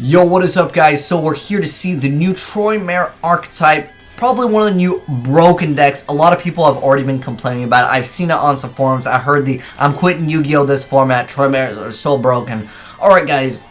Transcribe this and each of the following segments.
Yo, what is up, guys? So we're here to see the new Troymare archetype. Probably one of the new broken decks. A lot of people have already been complaining about it. I've seen it on some forums. I heard the I'm quitting Yu-Gi-Oh! This format. Troymares are so broken. Alright, guys.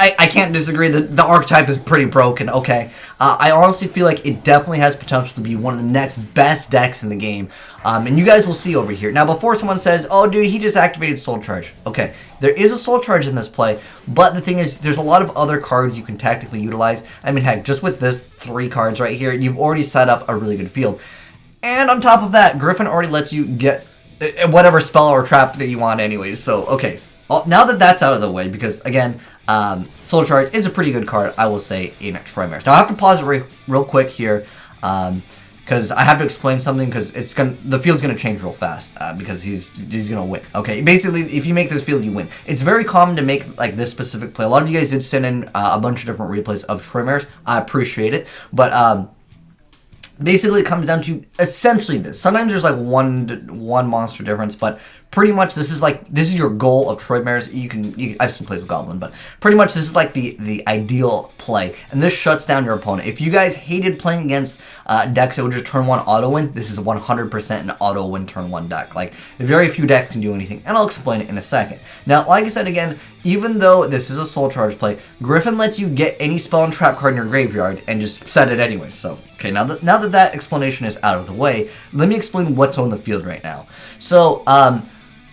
I can't disagree. The archetype is pretty broken, okay? I honestly feel like it definitely has potential to be one of the next best decks in the game. And you guys will see over here. Now, before someone says, oh, dude, he just activated Soul Charge. Okay, there is a Soul Charge in this play, but the thing is, there's a lot of other cards you can tactically utilize. I mean, heck, just with this 3 cards right here, you've already set up a really good field. And on top of that, Griffin already lets you get whatever spell or trap that you want anyways. So, okay, now that that's out of the way, because, again, Soul Charge is a pretty good card, I will say, in Troymare. Now I have to pause it real quick here, because I have to explain something, because the field's gonna change real fast, because he's gonna win. Okay, basically, if you make this field, you win. It's very common to make like this specific play. A lot of you guys did send in a bunch of different replays of Troymares. I appreciate it, but basically, it comes down to essentially this. Sometimes there's like one monster difference, but pretty much this is your goal of Troymares. I've seen plays with Goblin, but pretty much this is like the ideal play, and this shuts down your opponent. If you guys hated playing against decks that would just turn 1 auto win, this is 100% an auto win turn 1 deck. Like, very few decks can do anything, and I'll explain it in a second. Now, like I said again, even though this is a Soul Charge play, Griffin lets you get any spell and trap card in your graveyard and just set it anyways. So, okay, now that explanation is out of the way, let me explain what's on the field right now. So,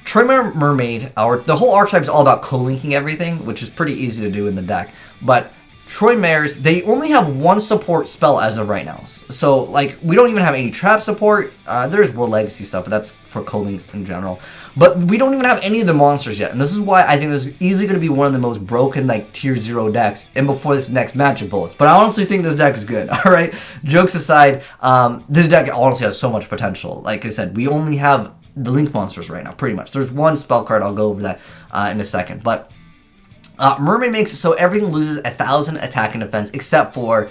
Troymare Mermaid, the whole archetype is all about co-linking everything, which is pretty easy to do in the deck. But Troymares, they only have 1 support spell as of right now. So, like, we don't even have any trap support. There's World Legacy stuff, but that's for co-links in general. But we don't even have any of the monsters yet. And this is why I think this is easily going to be one of the most broken, like, tier 0 decks. And before this next match of bullets. But I honestly think this deck is good, alright? Jokes aside, this deck honestly has so much potential. Like I said, we only have the link monsters right now, pretty much. There's 1 spell card, I'll go over that in a second. But Mermaid makes it so everything loses 1,000 attack and defense except for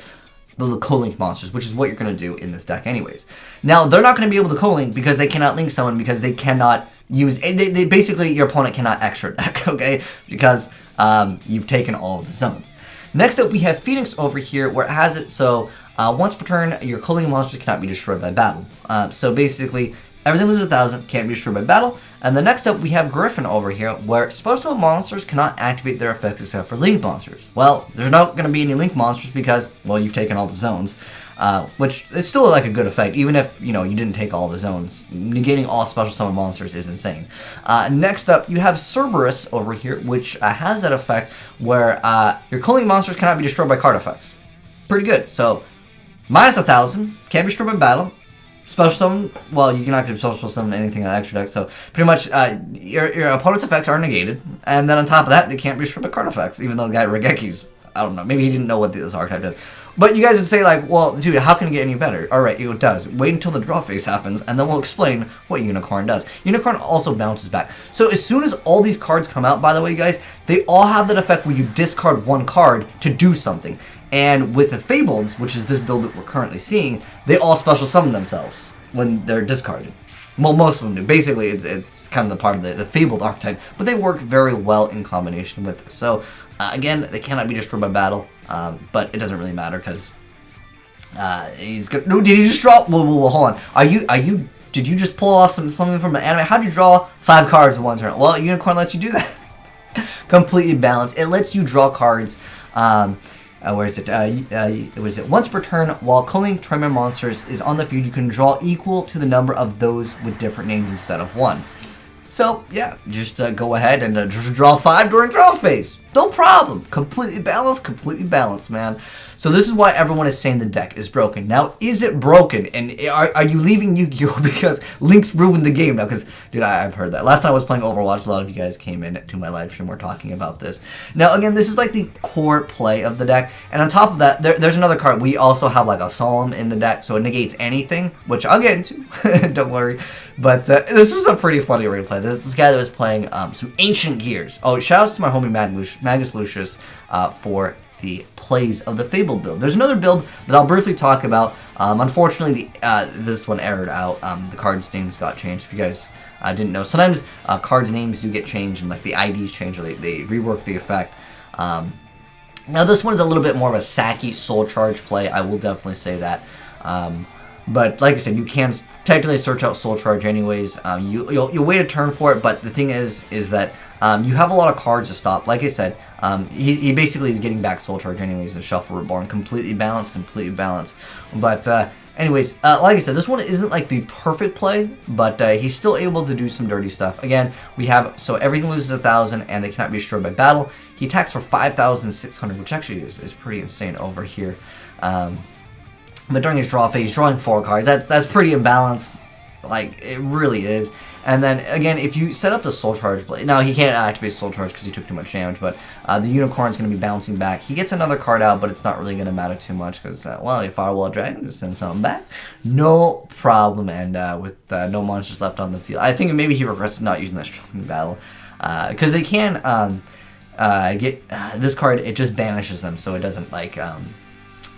the co-link monsters, which is what you're going to do in this deck anyways. Now, they're not going to be able to co-link because they cannot link someone, because they cannot use... They basically, your opponent cannot extra deck, okay? Because you've taken all of the zones. Next up, we have Phoenix over here, where it has it so once per turn, your co-link monsters cannot be destroyed by battle. So basically, everything loses 1,000, can't be destroyed by battle. And then next up, we have Griffin over here, where special monsters cannot activate their effects except for link monsters. Well, there's not going to be any link monsters because, well, you've taken all the zones. Which is still like a good effect, even if, you didn't take all the zones. Negating all special summon monsters is insane. Next up, you have Cerberus over here, which has that effect where your co-link monsters cannot be destroyed by card effects. Pretty good. So, minus 1,000, can't be destroyed by battle. Special summon, well, you cannot special summon anything in an extra deck, so pretty much your opponent's effects are negated, and then on top of that, they can't be destroyed by card effects, even though the guy Regeki's, I don't know, maybe he didn't know what this archetype did. But you guys would say, like, well, dude, how can it get any better? Alright, it does. Wait until the draw phase happens, and then we'll explain what Unicorn does. Unicorn also bounces back. So as soon as all these cards come out, by the way, guys, they all have that effect where you discard 1 card to do something. And with the Fableds, which is this build that we're currently seeing, they all special summon themselves when they're discarded. Well, most of them do. Basically, it's kind of the part of the Fabled archetype, but they work very well in combination with it. So, again, they cannot be destroyed by battle, but it doesn't really matter because he's good. No, did he just draw? Whoa, hold on. Did you just pull off something from an anime? How did you draw 5 cards in 1 turn? Well, Unicorn lets you do that. Completely balanced. It lets you draw cards. Where is it? Once per turn, while co-link Troymare monsters is on the field, you can draw equal to the number of those with different names instead of 1. So, yeah, just go ahead and just draw 5 during draw phase. No problem. Completely balanced, man. So this is why everyone is saying the deck is broken. Now, is it broken? And are you leaving Yu-Gi-Oh! Because Link's ruined the game now? Because, dude, I've heard that. Last time I was playing Overwatch, a lot of you guys came in to my live stream. We're talking about this. Now, again, this is like the core play of the deck. And on top of that, there's another card. We also have like a Solemn in the deck, so it negates anything, which I'll get into. Don't worry. But this was a pretty funny replay. This guy that was playing some Ancient Gears. Oh, shout out to my homie Magus Lucius for the plays of the Fabled build. There's another build that I'll briefly talk about. Unfortunately, this one errored out. The cards' names got changed. If you guys didn't know, sometimes cards' names do get changed and like the IDs change, or they rework the effect. Now this one is a little bit more of a sacky soul charge play, I will definitely say that. But like I said, you can technically search out soul charge anyways. You'll wait a turn for it, but the thing is that you have a lot of cards to stop. Like I said, he basically is getting back soul charge anyways and Shuffle Reborn. Completely balanced. But anyways, like I said, this one isn't like the perfect play, but he's still able to do some dirty stuff. Again, we have, so everything loses 1,000 and they cannot be destroyed by battle. He attacks for 5,600, which actually is pretty insane over here. But during his draw phase, he's drawing 4 cards. That's pretty imbalanced. Like, it really is. And then, again, if you set up the Soul Charge blade... Now, he can't activate Soul Charge because he took too much damage, but the Unicorn's going to be bouncing back. He gets another card out, but it's not really going to matter too much because, well, if Firewall Dragon, just send something back. No problem. And with no monsters left on the field. I think maybe he regrets not using that Strong Battle. Because they can get... this card, it just banishes them, so it doesn't, like...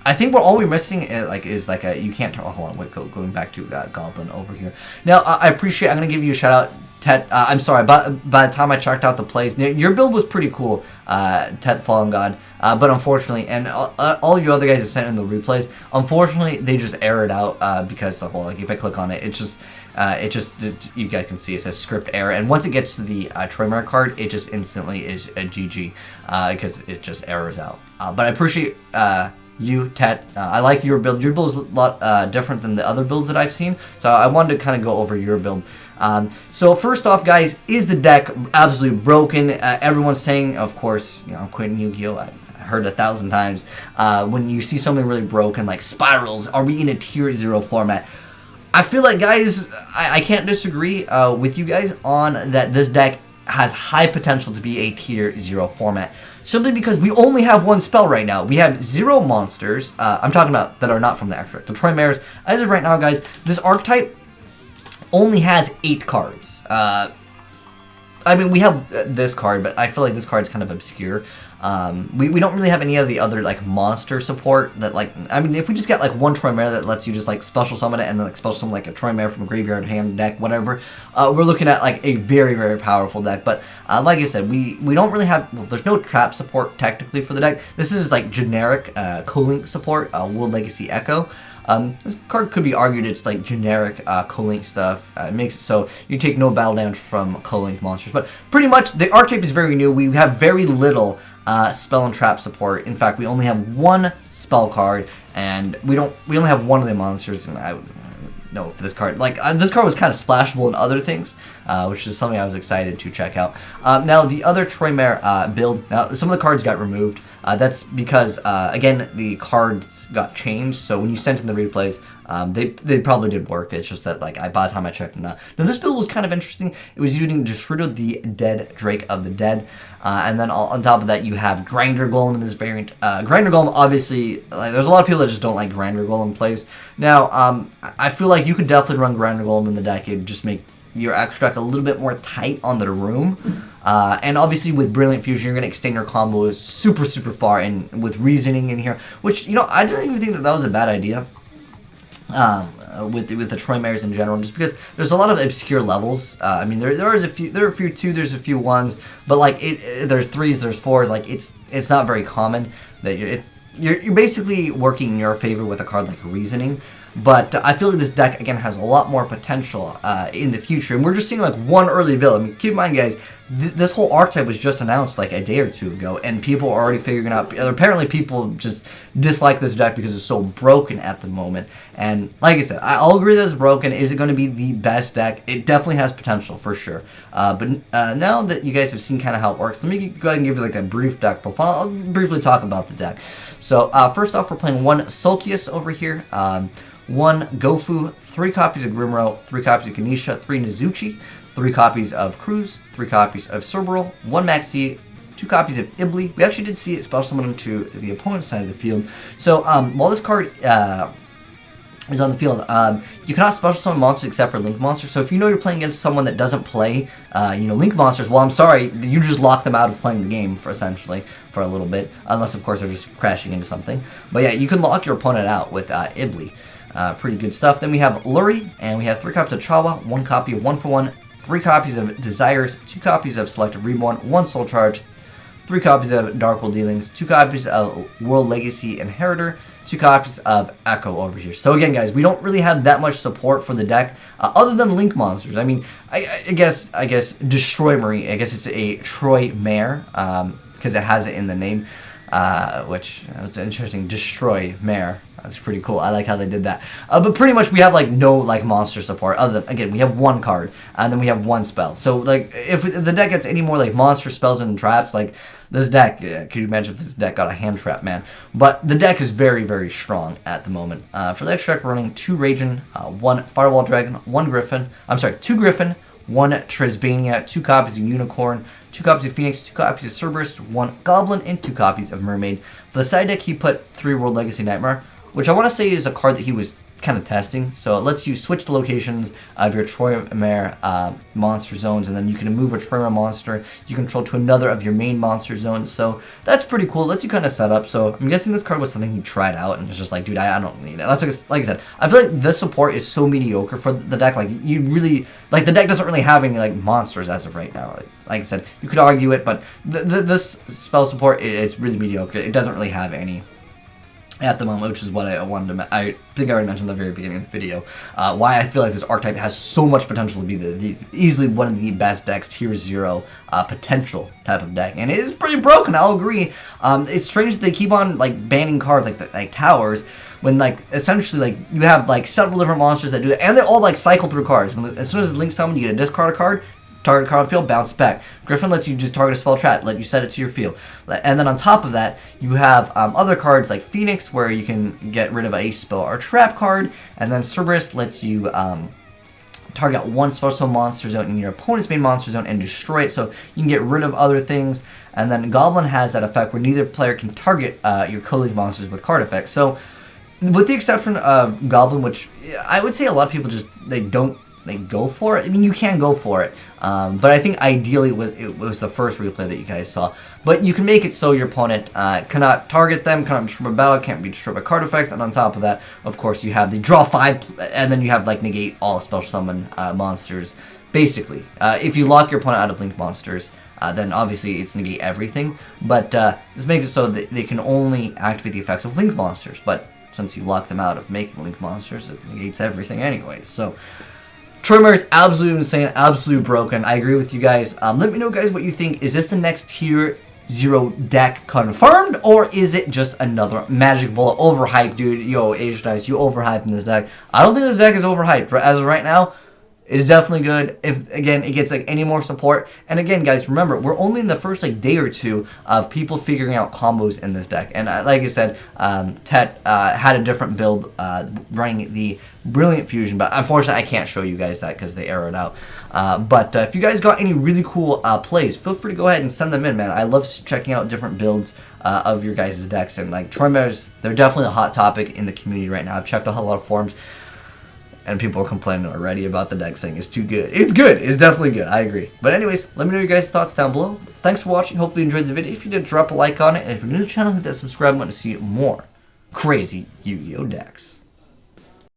I think all we're missing is like a, you can't turn, oh, hold on, wait, going back to Goblin over here. Now, I appreciate, I'm going to give you a shout out, Tet, I'm sorry, by the time I checked out the plays, your build was pretty cool, Tet Fallen God, but unfortunately, and all you other guys that sent in the replays, unfortunately, they just error it out, because, well, like, if I click on it, it's just, you guys can see it says script error, and once it gets to the Troymare card, it just instantly is a GG, because it just errors out. But I appreciate, you, Tet, I like your build. Your build is a lot different than the other builds that I've seen, so I wanted to kind of go over your build. So first off, guys, is the deck absolutely broken? Everyone's saying, of course, you know, I'm quitting Yu-Gi-Oh! I heard 1,000 times. When you see something really broken, like spirals, are we in a tier 0 format? I feel like, guys, I can't disagree with you guys on that this deck has high potential to be a tier 0 format. Simply because we only have one spell right now. We have 0 monsters. I'm talking about that are not from the extract. The Troymares. As of right now, guys, this archetype only has 8 cards. I mean, we have this card, but I feel like this card's kind of obscure. We don't really have any of the other, like, monster support that, like, I mean, if we just get, like, one Troymare that lets you just, like, special summon it and then, like, special summon, like, a Troymare from a graveyard, hand, deck, whatever, we're looking at, like, a very, very powerful deck. But, like I said, we don't really have, well, there's no trap support, technically, for the deck. This is, like, generic co-link support, World Legacy Echo. This card could be argued it's like generic co-link stuff. It makes it so you take no battle damage from co-link monsters. But pretty much the archetype is very new. We have very little spell and trap support. In fact, we only have 1 spell card, and we only have 1 of the monsters. And I don't know if this card, like this card was kind of splashable in other things, which is something I was excited to check out. Now the other Troymare build, now some of the cards got removed. That's because, again, the cards got changed, so when you sent in the replays, they probably did work. It's just that, like, by the time I checked them out. Now, this build was kind of interesting. It was using Disrudo, the Dead Drake of the Dead, and then on top of that, you have Grinder Golem in this variant. Grinder Golem, obviously, like, there's a lot of people that just don't like Grinder Golem plays. Now, I feel like you could definitely run Grinder Golem in the deck. It'd just make your extract a little bit more tight on the room. And obviously with Brilliant Fusion, you're going to extend your combos super, super far, and with Reasoning in here, which, you know, I didn't even think that was a bad idea with the Troymares in general, just because there's a lot of obscure levels. I mean, there are a few 2, there's a few 1s, but, like, there's 3s, there's 4s, like, it's not very common that you're basically working in your favor with a card like Reasoning. But I feel like this deck, again, has a lot more potential in the future. And we're just seeing, like, one early build. I mean, keep in mind, guys, this whole archetype was just announced, like, a day or 2 ago. And people are already figuring out, apparently people just dislike this deck because it's so broken at the moment. And, like I said, I'll agree that it's broken. Is it going to be the best deck? It definitely has potential, for sure. But now that you guys have seen kind of how it works, let me go ahead and give you, like, a brief deck profile. I'll briefly talk about the deck. So, first off, we're playing 1 Sulcius over here. 1 Gofu, 3 copies of Grimro, 3 copies of Kanisha, 3 Nizuchi, 3 copies of Cruz, 3 copies of Cerberil, 1 Maxi, 2 copies of Ibli. We actually did see it special summon to the opponent's side of the field. So while this card is on the field, you cannot special summon monsters except for Link monsters. So if you know you're playing against someone that doesn't play, you know, Link monsters, well, I'm sorry, you just lock them out of playing the game for essentially for a little bit, unless of course they're just crashing into something. But yeah, you can lock your opponent out with Ibli. Pretty good stuff. Then we have Luri, and we have 3 copies of Chawa, 1 copy of 1-for-1, 3 copies of Desires, 2 copies of Selective Reborn, 1 Soul Charge, 3 copies of Dark World Dealings, 2 copies of World Legacy Inheritor, 2 copies of Echo over here. So again, guys, we don't really have that much support for the deck other than Link monsters. I mean, I guess Destroymare. I guess it's a Troymare because it has it in the name, which was interesting. Destroymare. That's pretty cool. I like how they did that. But pretty much we have like no like monster support other than, again, we have 1 card and then we have 1 spell. So like if the deck gets any more like monster spells and traps, like this deck, could you imagine if this deck got a hand trap, man? But the deck is very, very strong at the moment. For the extra deck, we're running 2 Raging, 1 Firewall Dragon, 1 Griffin. I'm sorry, 2 Griffin, 1 Trisbania, 2 copies of Unicorn, 2 copies of Phoenix, 2 copies of Cerberus, 1 Goblin, and 2 copies of Mermaid. For the side deck, he put 3 World Legacy Nightmare, which I want to say is a card that he was kind of testing. So it lets you switch the locations of your Troymare monster zones, and then you can move a Troymare monster you control to another of your main monster zones. So that's pretty cool. It lets you kind of set up. So I'm guessing this card was something he tried out and was just like, dude, I don't need it. That's like I said, I feel like this support is so mediocre for the deck. Like you really, like the deck doesn't really have any like monsters as of right now. Like I said, you could argue it, but this spell support, it's really mediocre. It doesn't really have any at the moment, which is what I wanted to. I think I already mentioned at the very beginning of the video why I feel like this archetype has so much potential to be the easily one of the best decks, tier 0 potential type of deck, and it is pretty broken. I'll agree. It's strange that they keep on like banning cards like towers, when like essentially like you have like several different monsters that do it, and they all like cycle through cards. As soon as Link summon, you get to discard a card. Target card on field, bounce back. Griffin lets you just target a spell trap, let you set it to your field. And then on top of that, you have other cards like Phoenix, where you can get rid of a spell or trap card. And then Cerberus lets you target 1 special monster zone in your opponent's main monster zone and destroy it, so you can get rid of other things. And then Goblin has that effect where neither player can target your co-league monsters with card effects. So with the exception of Goblin, which I would say a lot of people just, they go for it. I mean, you can go for it, but I think ideally it was the first replay that you guys saw. But you can make it so your opponent cannot target them, cannot destroy a battle, can't be destroyed by card effects, and on top of that, of course, you have the draw 5, and then you have like negate all special summon monsters. Basically, if you lock your opponent out of Link monsters, then obviously it's negate everything. But this makes it so that they can only activate the effects of Link monsters. But since you lock them out of making Link monsters, it negates everything anyway. So Troymare is absolutely insane, absolutely broken. I agree with you guys. Let me know, guys, what you think. Is this the next tier 0 deck confirmed, or is it just another Magic Bullet overhyped, dude? Yo, Azneyes, you overhyping this deck. I don't think this deck is overhyped. As of right now, it's definitely good. If, again, it gets like any more support. And again, guys, remember, we're only in the first like day or two of people figuring out combos in this deck. And like I said, Tet had a different build running the Brilliant Fusion, but unfortunately I can't show you guys that because they errored out. But if you guys got any really cool plays, feel free to go ahead and send them in, man. I love checking out different builds of your guys' decks. And like Troymare's, they're definitely a hot topic in the community right now. I've checked out a lot of forums, and people are complaining already about the deck, saying it's too good. It's good. It's definitely good. I agree. But anyways, let me know your guys' thoughts down below. Thanks for watching. Hopefully you enjoyed the video. If you did, drop a like on it. And if you're new to the channel, hit that subscribe button to see more crazy Yu-Gi-Oh decks.